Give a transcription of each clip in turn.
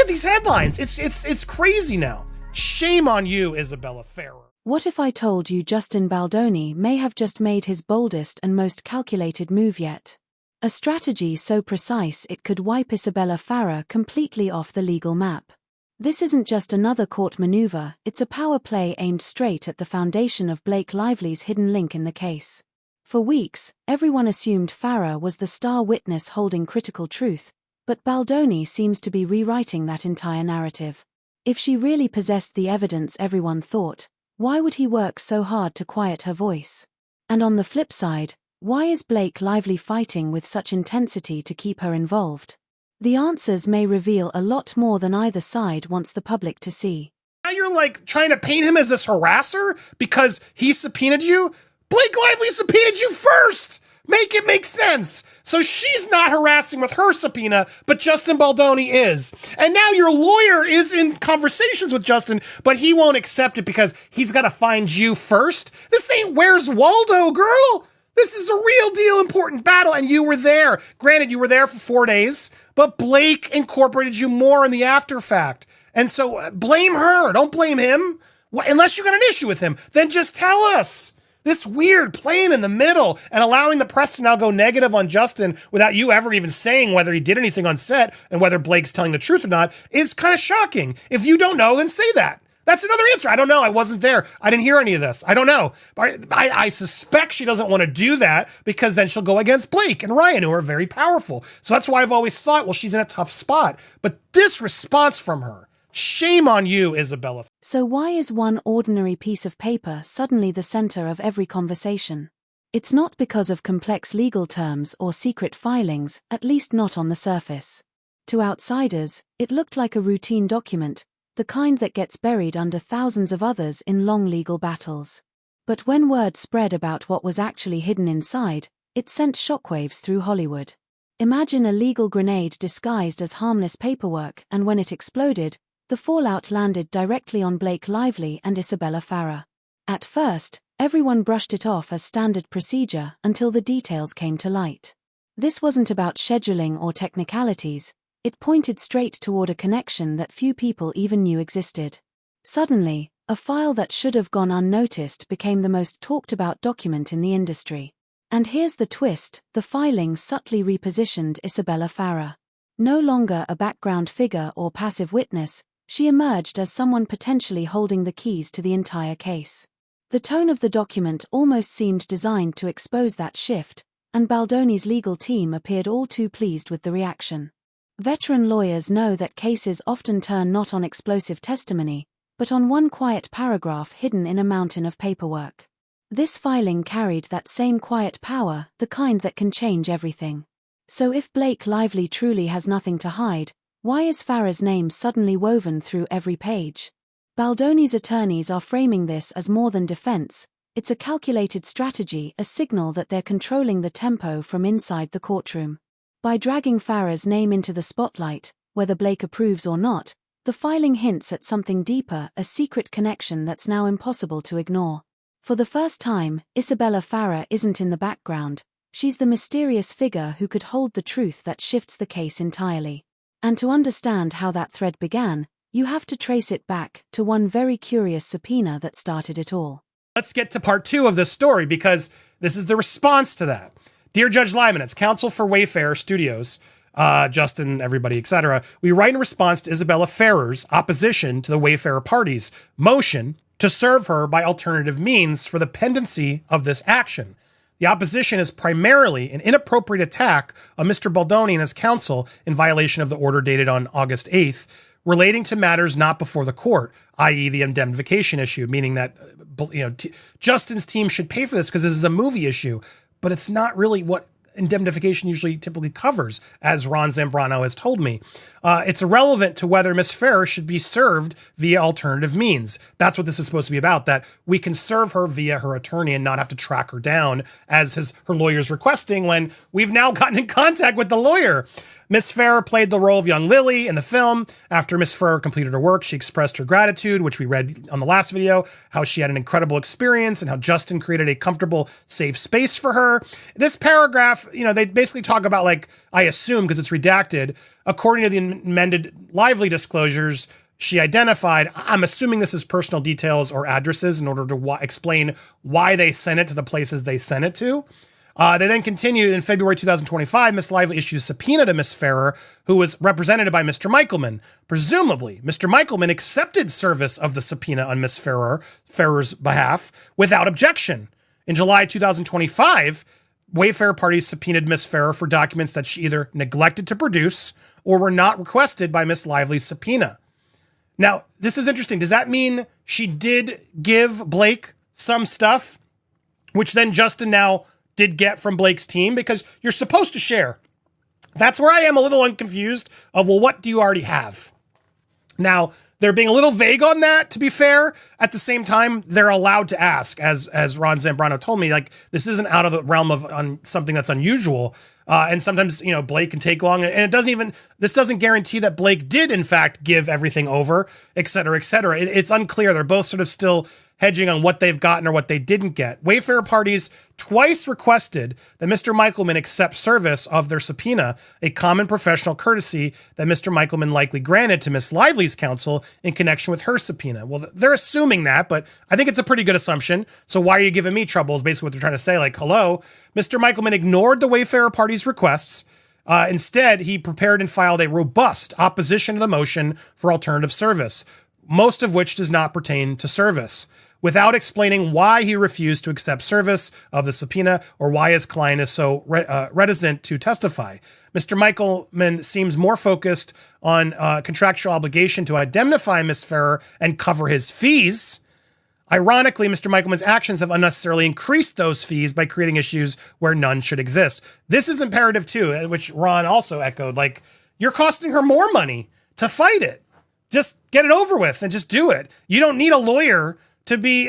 these headlines. It's crazy now. Shame on you, Isabela Ferrer. What if I told you Justin Baldoni may have just made his boldest and most calculated move yet? A strategy so precise it could wipe Isabela Ferrer completely off the legal map. This isn't just another court maneuver, it's a power play aimed straight at the foundation of Blake Lively's hidden link in the case. For weeks, everyone assumed Ferrer was the star witness holding critical truth, but Baldoni seems to be rewriting that entire narrative. If she really possessed the evidence everyone thought, why would he work so hard to quiet her voice? And on the flip side, why is Blake Lively fighting with such intensity to keep her involved? The answers may reveal a lot more than either side wants the public to see. Now you're like trying to paint him as this harasser because he subpoenaed you? Blake Lively subpoenaed you first! Make it make sense. So she's not harassing with her subpoena, but Justin Baldoni is. And now your lawyer is in conversations with Justin, but he won't accept it because he's got to find you first. This ain't Where's Waldo, girl. This is a real deal important battle, and you were there. Granted, you were there for 4 days, but Blake incorporated you more in the after fact. And so blame her. Don't blame him. Unless you got an issue with him, then just tell us. This weird playing in the middle and allowing the press to now go negative on Justin without you ever even saying whether he did anything on set and whether Blake's telling the truth or not is kind of shocking. If you don't know, then say that. That's another answer. I don't know. I wasn't there. I didn't hear any of this. I don't know. I suspect she doesn't want to do that because then she'll go against Blake and Ryan, who are very powerful. So that's why I've always thought, well, she's in a tough spot. But this response from her, shame on you, Isabela. So why is one ordinary piece of paper suddenly the center of every conversation? It's not because of complex legal terms or secret filings, at least not on the surface. To outsiders, it looked like a routine document, the kind that gets buried under thousands of others in long legal battles. But when word spread about what was actually hidden inside, it sent shockwaves through Hollywood. Imagine a legal grenade disguised as harmless paperwork, and when it exploded, the fallout landed directly on Blake Lively and Isabela Ferrer. At first, everyone brushed it off as standard procedure until the details came to light. This wasn't about scheduling or technicalities, it pointed straight toward a connection that few people even knew existed. Suddenly, a file that should have gone unnoticed became the most talked about document in the industry. And here's the twist, the filing subtly repositioned Isabela Ferrer. No longer a background figure or passive witness, she emerged as someone potentially holding the keys to the entire case. The tone of the document almost seemed designed to expose that shift, and Baldoni's legal team appeared all too pleased with the reaction. Veteran lawyers know that cases often turn not on explosive testimony, but on one quiet paragraph hidden in a mountain of paperwork. This filing carried that same quiet power, the kind that can change everything. So if Blake Lively truly has nothing to hide, why is Ferrer's name suddenly woven through every page? Baldoni's attorneys are framing this as more than defense, it's a calculated strategy, a signal that they're controlling the tempo from inside the courtroom. By dragging Ferrer's name into the spotlight, whether Blake approves or not, the filing hints at something deeper, a secret connection that's now impossible to ignore. For the first time, Isabela Ferrer isn't in the background, she's the mysterious figure who could hold the truth that shifts the case entirely. And to understand how that thread began, you have to trace it back to one very curious subpoena that started it all. Let's get to part 2 of this story because this is the response to that. Dear Judge Lyman, as counsel for Wayfair Studios, Justin, everybody, etc., we write in response to Isabela Ferrer's opposition to the Wayfair party's motion to serve her by alternative means for the pendency of this action. The opposition is primarily an inappropriate attack on Mr. Baldoni and his counsel in violation of the order dated on August 8th, relating to matters not before the court, i.e. the indemnification issue, meaning that Justin's team should pay for this because this is a movie issue, but it's not really what indemnification usually typically covers, as Ron Zambrano has told me. It's irrelevant to whether Ms. Ferrer should be served via alternative means. That's what this is supposed to be about, that we can serve her via her attorney and not have to track her down, as her lawyer's requesting when we've now gotten in contact with the lawyer. Miss Ferrer played the role of young Lily in the film. After Miss Ferrer completed her work, she expressed her gratitude, which we read on the last video, how she had an incredible experience and how Justin created a comfortable, safe space for her. This paragraph, they basically talk about, like, I assume, because it's redacted, according to the amended Lively disclosures, she identified, I'm assuming this is personal details or addresses in order to explain why they sent it to the places they sent it to. They then continued in February 2025. Miss Lively issued a subpoena to Miss Ferrer, who was represented by Mr. Michelman. Presumably, Mr. Michelman accepted service of the subpoena on Miss Ferrer's behalf without objection. In July 2025, Wayfair parties subpoenaed Miss Ferrer for documents that she either neglected to produce or were not requested by Miss Lively's subpoena. Now, this is interesting. Does that mean she did give Blake some stuff, which then Justin now did get from Blake's team? Because you're supposed to share. That's where I am a little unconfused of, well, what do you already have? Now, they're being a little vague on that, to be fair. At the same time, they're allowed to ask, as Ron Zambrano told me, like, this isn't out of the realm of something that's unusual. And sometimes, Blake can take long, and this doesn't guarantee that Blake did, in fact, give everything over, et cetera, et cetera. It's unclear. They're both sort of still hedging on what they've gotten or what they didn't get. Wayfair parties twice requested that Mr. Michelman accept service of their subpoena, a common professional courtesy that Mr. Michelman likely granted to Miss Lively's counsel in connection with her subpoena. Well, they're assuming that, but I think it's a pretty good assumption. So why are you giving me trouble is basically what they're trying to say. Like, hello, Mr. Michelman ignored the Wayfair parties' requests. Instead, he prepared and filed a robust opposition to the motion for alternative service, most of which does not pertain to service, without explaining why he refused to accept service of the subpoena or why his client is so reticent to testify. Mr. Michelman seems more focused on contractual obligation to indemnify Miss Ferrer and cover his fees. Ironically, Mr. Michelman's actions have unnecessarily increased those fees by creating issues where none should exist. This is imperative too, which Ron also echoed. Like, you're costing her more money to fight it. Just get it over with and just do it. You don't need a lawyer to be,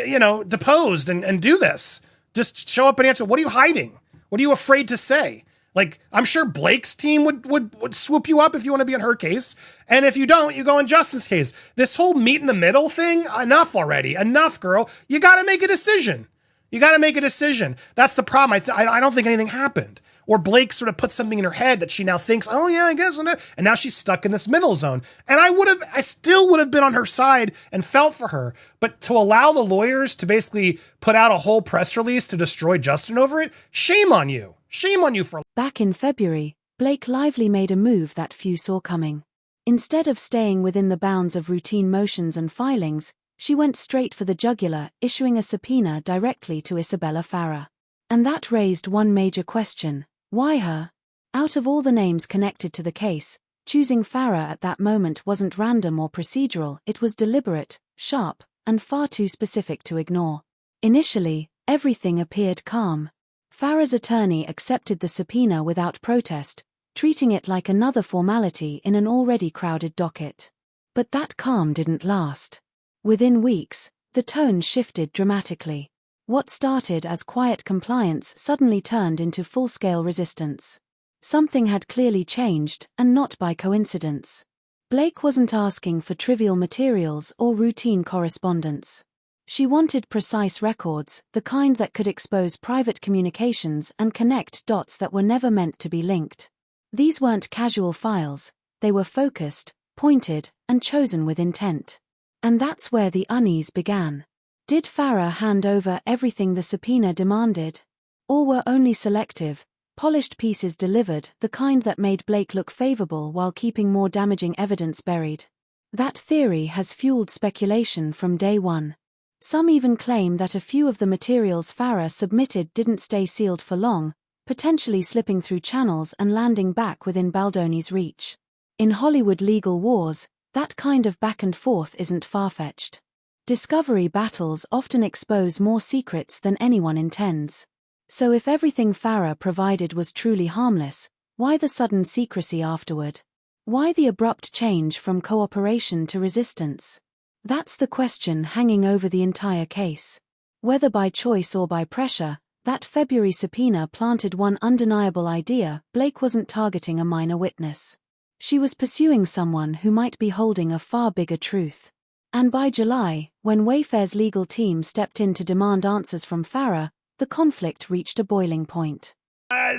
deposed and do this. Just show up and answer. What are you hiding? What are you afraid to say? Like, I'm sure Blake's team would swoop you up if you want to be on her case. And if you don't, you go on Justin's case. This whole meet in the middle thing, enough already. Enough, girl. You got to make a decision. That's the problem. I don't think anything happened. Or Blake sort of put something in her head that she now thinks, oh yeah, I guess. And now she's stuck in this middle zone. And I still would have been on her side and felt for her. But to allow the lawyers to basically put out a whole press release to destroy Justin over it, shame on you. Shame on you for... Back in February, Blake Lively made a move that few saw coming. Instead of staying within the bounds of routine motions and filings, she went straight for the jugular, issuing a subpoena directly to Isabela Ferrer. And that raised one major question. Why her? Out of all the names connected to the case, choosing Ferrer at that moment wasn't random or procedural, it was deliberate, sharp, and far too specific to ignore. Initially, everything appeared calm. Ferrer's attorney accepted the subpoena without protest, treating it like another formality in an already crowded docket. But that calm didn't last. Within weeks, the tone shifted dramatically. What started as quiet compliance suddenly turned into full-scale resistance. Something had clearly changed, and not by coincidence. Blake wasn't asking for trivial materials or routine correspondence. She wanted precise records, the kind that could expose private communications and connect dots that were never meant to be linked. These weren't casual files, they were focused, pointed, and chosen with intent. And that's where the unease began. Did Ferrer hand over everything the subpoena demanded? Or were only selective, polished pieces delivered, the kind that made Blake look favorable while keeping more damaging evidence buried? That theory has fueled speculation from day one. Some even claim that a few of the materials Ferrer submitted didn't stay sealed for long, potentially slipping through channels and landing back within Baldoni's reach. In Hollywood legal wars, that kind of back and forth isn't far-fetched. Discovery battles often expose more secrets than anyone intends. So if everything Ferrer provided was truly harmless, why the sudden secrecy afterward? Why the abrupt change from cooperation to resistance? That's the question hanging over the entire case. Whether by choice or by pressure, That February subpoena planted one undeniable idea: Blake wasn't targeting a minor witness. She was pursuing someone who might be holding a far bigger truth. And by July, when Wayfair's legal team stepped in to demand answers from Ferrer, the conflict reached a boiling point.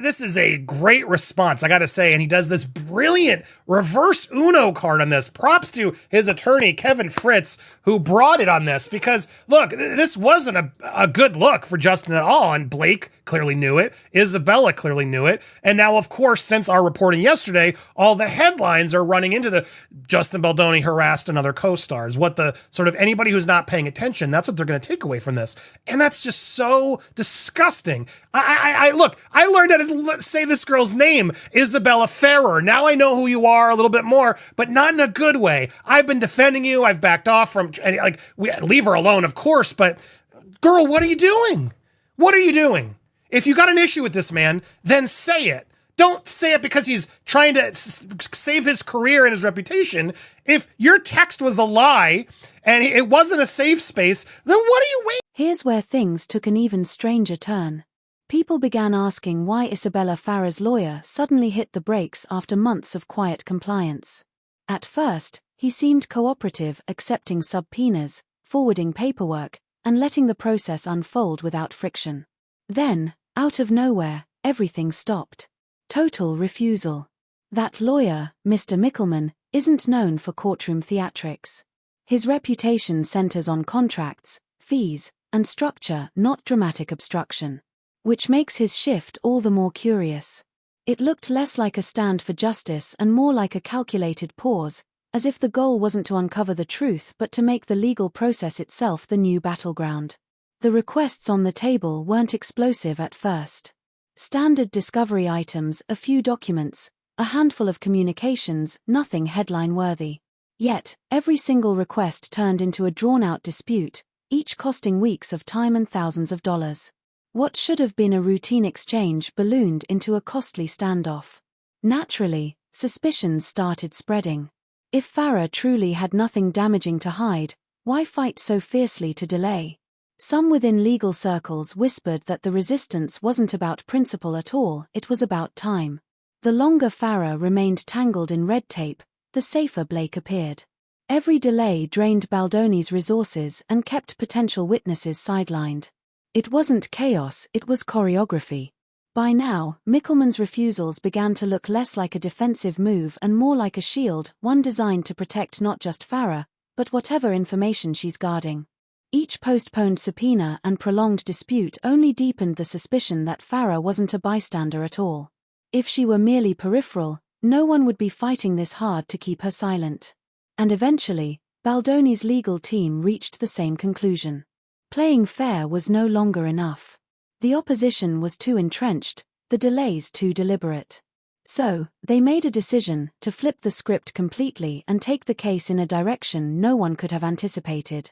This is a great response, I gotta say, and he does this brilliant reverse Uno card on this. Props to his attorney, Kevin Fritz, who brought it on this, because, look, this wasn't a good look for Justin at all, and Blake clearly knew it, Isabela clearly knew it, and now, of course, since our reporting yesterday, all the headlines are running into the Justin Baldoni harassed another co-stars. What the sort of anybody who's not paying attention, that's what they're gonna take away from this, and that's just so disgusting. I learned how to say this girl's name, Isabela Ferrer. Now I know who you are a little bit more, but not in a good way. I've been defending you. I've backed off from, leave her alone, of course, but girl, what are you doing? What are you doing? If you got an issue with this man, then say it. Don't say it because he's trying to save his career and his reputation. If your text was a lie and it wasn't a safe space, then what are you waiting? Here's where things took an even stranger turn. People began asking why Isabela Ferrer's lawyer suddenly hit the brakes after months of quiet compliance. At first, he seemed cooperative, accepting subpoenas, forwarding paperwork, and letting the process unfold without friction. Then, out of nowhere, everything stopped. Total refusal. That lawyer, Mr. Mickelman, isn't known for courtroom theatrics. His reputation centers on contracts, fees, and structure, not dramatic obstruction. Which makes his shift all the more curious. It looked less like a stand for justice and more like a calculated pause, as if the goal wasn't to uncover the truth but to make the legal process itself the new battleground. The requests on the table weren't explosive at first. Standard discovery items, a few documents, a handful of communications, nothing headline-worthy. Yet, every single request turned into a drawn-out dispute, each costing weeks of time and thousands of dollars. What should have been a routine exchange ballooned into a costly standoff. Naturally, suspicions started spreading. If Ferrer truly had nothing damaging to hide, why fight so fiercely to delay? Some within legal circles whispered that the resistance wasn't about principle at all, it was about time. The longer Ferrer remained tangled in red tape, the safer Blake appeared. Every delay drained Baldoni's resources and kept potential witnesses sidelined. It wasn't chaos, it was choreography. By now, Mickelman's refusals began to look less like a defensive move and more like a shield, one designed to protect not just Ferrer, but whatever information she's guarding. Each postponed subpoena and prolonged dispute only deepened the suspicion that Ferrer wasn't a bystander at all. If she were merely peripheral, no one would be fighting this hard to keep her silent. And eventually, Baldoni's legal team reached the same conclusion. Playing fair was no longer enough. The opposition was too entrenched, the delays too deliberate. So, they made a decision to flip the script completely and take the case in a direction no one could have anticipated.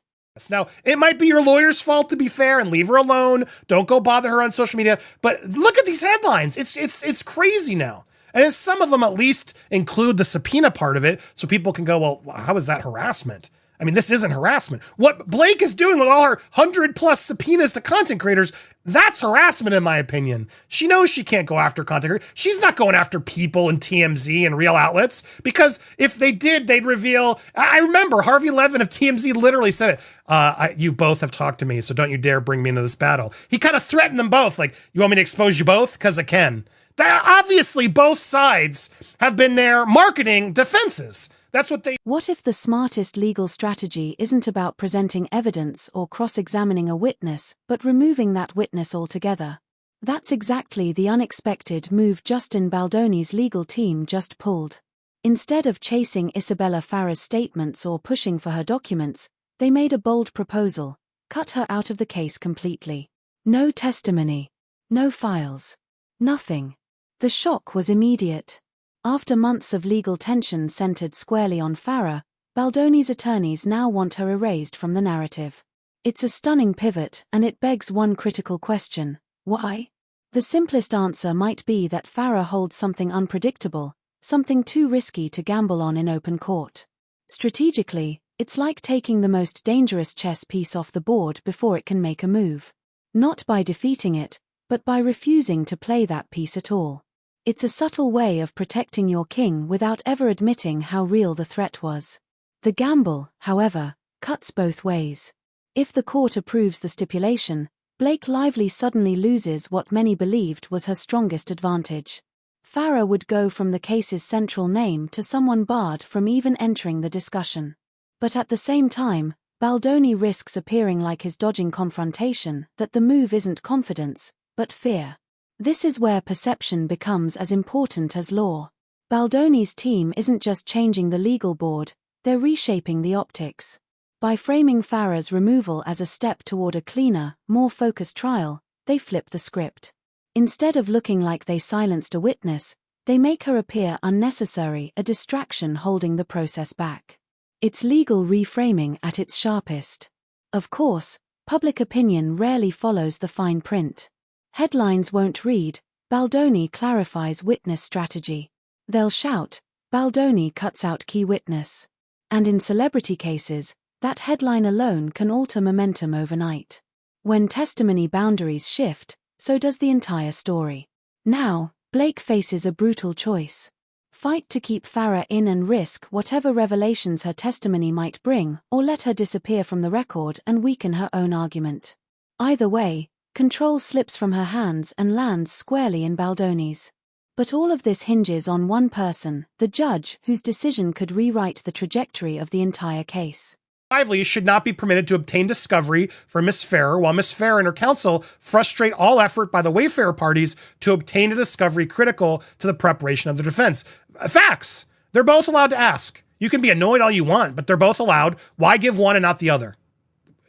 Now, it might be your lawyer's fault, to be fair, and leave her alone. Don't go bother her on social media. But look at these headlines. It's crazy now. And some of them at least include the subpoena part of it, so people can go, well, how is that harassment? I mean, this isn't harassment. What Blake is doing with all her 100+ subpoenas to content creators, that's harassment in my opinion. She knows she can't go after content creators. She's not going after people in TMZ and real outlets, because if they did, they'd reveal. I remember Harvey Levin of TMZ literally said it. You both have talked to me, so don't you dare bring me into this battle. He kind of threatened them both. Like, you want me to expose you both? Because I can. Obviously, both sides have been there marketing defenses. That's what they. What if the smartest legal strategy isn't about presenting evidence or cross-examining a witness, but removing that witness altogether? That's exactly the unexpected move Justin Baldoni's legal team just pulled. Instead of chasing Isabela Ferrer's statements or pushing for her documents, they made a bold proposal: cut her out of the case completely. No testimony. No files. Nothing. The shock was immediate. After months of legal tension centered squarely on Ferrer, Baldoni's attorneys now want her erased from the narrative. It's a stunning pivot, and it begs one critical question: why? The simplest answer might be that Ferrer holds something unpredictable, something too risky to gamble on in open court. Strategically, it's like taking the most dangerous chess piece off the board before it can make a move. Not by defeating it, but by refusing to play that piece at all. It's a subtle way of protecting your king without ever admitting how real the threat was. The gamble, however, cuts both ways. If the court approves the stipulation, Blake Lively suddenly loses what many believed was her strongest advantage. Ferrer would go from the case's central name to someone barred from even entering the discussion. But at the same time, Baldoni risks appearing like his dodging confrontation, that the move isn't confidence, but fear. This is where perception becomes as important as law. Baldoni's team isn't just changing the legal board, they're reshaping the optics. By framing Ferrer's removal as a step toward a cleaner, more focused trial, they flip the script. Instead of looking like they silenced a witness, they make her appear unnecessary, a distraction holding the process back. It's legal reframing at its sharpest. Of course, public opinion rarely follows the fine print. Headlines won't read, "Baldoni clarifies witness strategy." They'll shout, "Baldoni cuts out key witness." And in celebrity cases, that headline alone can alter momentum overnight. When testimony boundaries shift, so does the entire story. Now, Blake faces a brutal choice. Fight to keep Ferrer in and risk whatever revelations her testimony might bring, or let her disappear from the record and weaken her own argument. Either way, control slips from her hands and lands squarely in Baldoni's. But all of this hinges on one person, the judge, whose decision could rewrite the trajectory of the entire case. Lively should not be permitted to obtain discovery from Miss Ferrer, while Miss Ferrer and her counsel frustrate all effort by the Wayfarer parties to obtain a discovery critical to the preparation of the defense. Facts! They're both allowed to ask. You can be annoyed all you want, but they're both allowed. Why give one and not the other?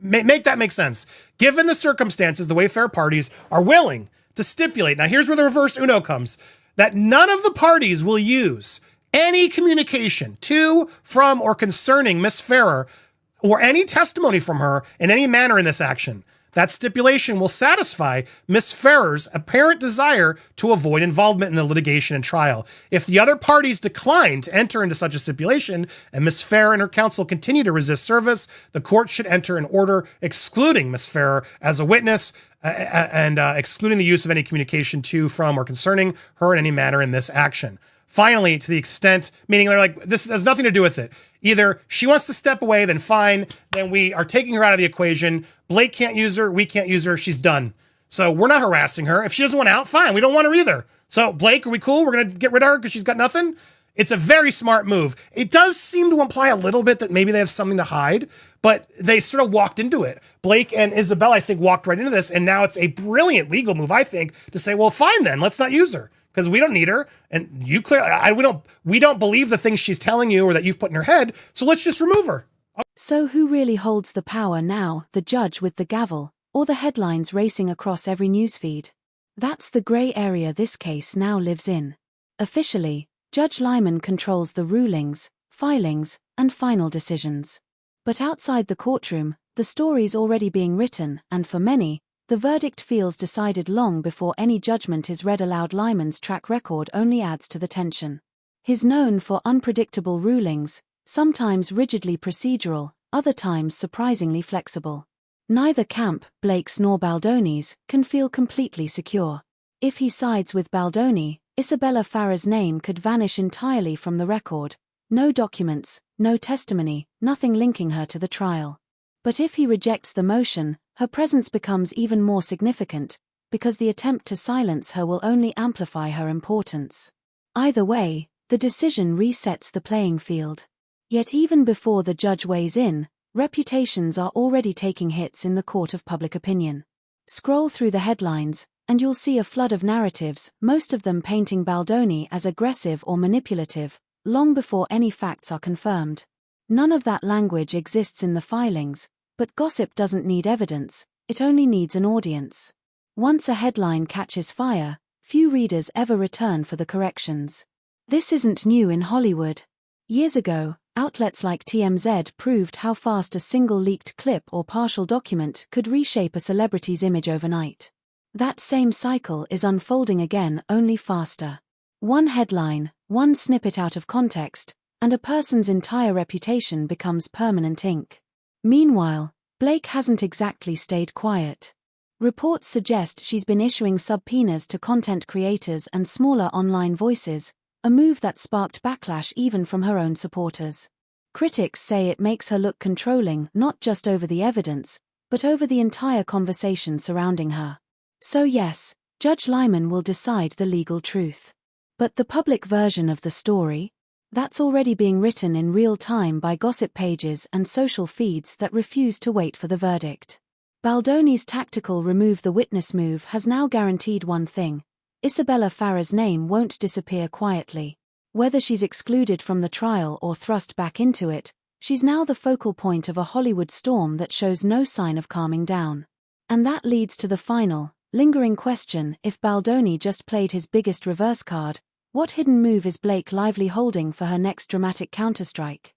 Make that make sense. Given the circumstances, the Wayfarer parties are willing to stipulate. Now here's where the reverse Uno comes. That none of the parties will use any communication to, from, or concerning Miss Ferrer or any testimony from her in any manner in this action. That stipulation will satisfy Miss Ferrer's apparent desire to avoid involvement in the litigation and trial. If the other parties decline to enter into such a stipulation and Miss Ferrer and her counsel continue to resist service, the court should enter an order excluding Miss Ferrer as a witness and excluding the use of any communication to, from, or concerning her in any manner in this action. Finally, to the extent, meaning they're like, this has nothing to do with it. Either she wants to step away, then fine, then we are taking her out of the equation. Blake can't use her, we can't use her, she's done. So we're not harassing her. If she doesn't want out, fine, we don't want her either. So Blake, are we cool? We're going to get rid of her because she's got nothing? It's a very smart move. It does seem to imply a little bit that maybe they have something to hide, but they sort of walked into it. Blake and Isabella, I think, walked right into this, and now it's a brilliant legal move, I think, to say, well, fine then, let's not use her. Because we don't need her, and you clearly, we don't believe the things she's telling you or that you've put in her head, so let's just remove her. So who really holds the power now, the judge with the gavel, or the headlines racing across every newsfeed? That's the grey area this case now lives in. Officially, Judge Lyman controls the rulings, filings, and final decisions. But outside the courtroom, the story's already being written, and for many, the verdict feels decided long before any judgment is read aloud. Lyman's track record only adds to the tension. He's known for unpredictable rulings, sometimes rigidly procedural, other times surprisingly flexible. Neither camp, Blake's nor Baldoni's, can feel completely secure. If he sides with Baldoni, Isabela Ferrer's name could vanish entirely from the record. No documents, no testimony, nothing linking her to the trial. But if he rejects the motion, her presence becomes even more significant, because the attempt to silence her will only amplify her importance. Either way, the decision resets the playing field. Yet even before the judge weighs in, reputations are already taking hits in the court of public opinion. Scroll through the headlines, and you'll see a flood of narratives, most of them painting Baldoni as aggressive or manipulative, long before any facts are confirmed. None of that language exists in the filings, but gossip doesn't need evidence, it only needs an audience. Once a headline catches fire, few readers ever return for the corrections. This isn't new in Hollywood. Years ago, outlets like TMZ proved how fast a single leaked clip or partial document could reshape a celebrity's image overnight. That same cycle is unfolding again, only faster. One headline, one snippet out of context, and a person's entire reputation becomes permanent ink. Meanwhile, Blake hasn't exactly stayed quiet. Reports suggest she's been issuing subpoenas to content creators and smaller online voices, a move that sparked backlash even from her own supporters. Critics say it makes her look controlling not just over the evidence, but over the entire conversation surrounding her. So yes, Judge Lyman will decide the legal truth. But the public version of the story? That's already being written in real time by gossip pages and social feeds that refuse to wait for the verdict. Baldoni's tactical remove the witness move has now guaranteed one thing: Isabela Ferrer's name won't disappear quietly. Whether she's excluded from the trial or thrust back into it, she's now the focal point of a Hollywood storm that shows no sign of calming down. And that leads to the final, lingering question: if Baldoni just played his biggest reverse card, what hidden move is Blake Lively holding for her next dramatic counterstrike?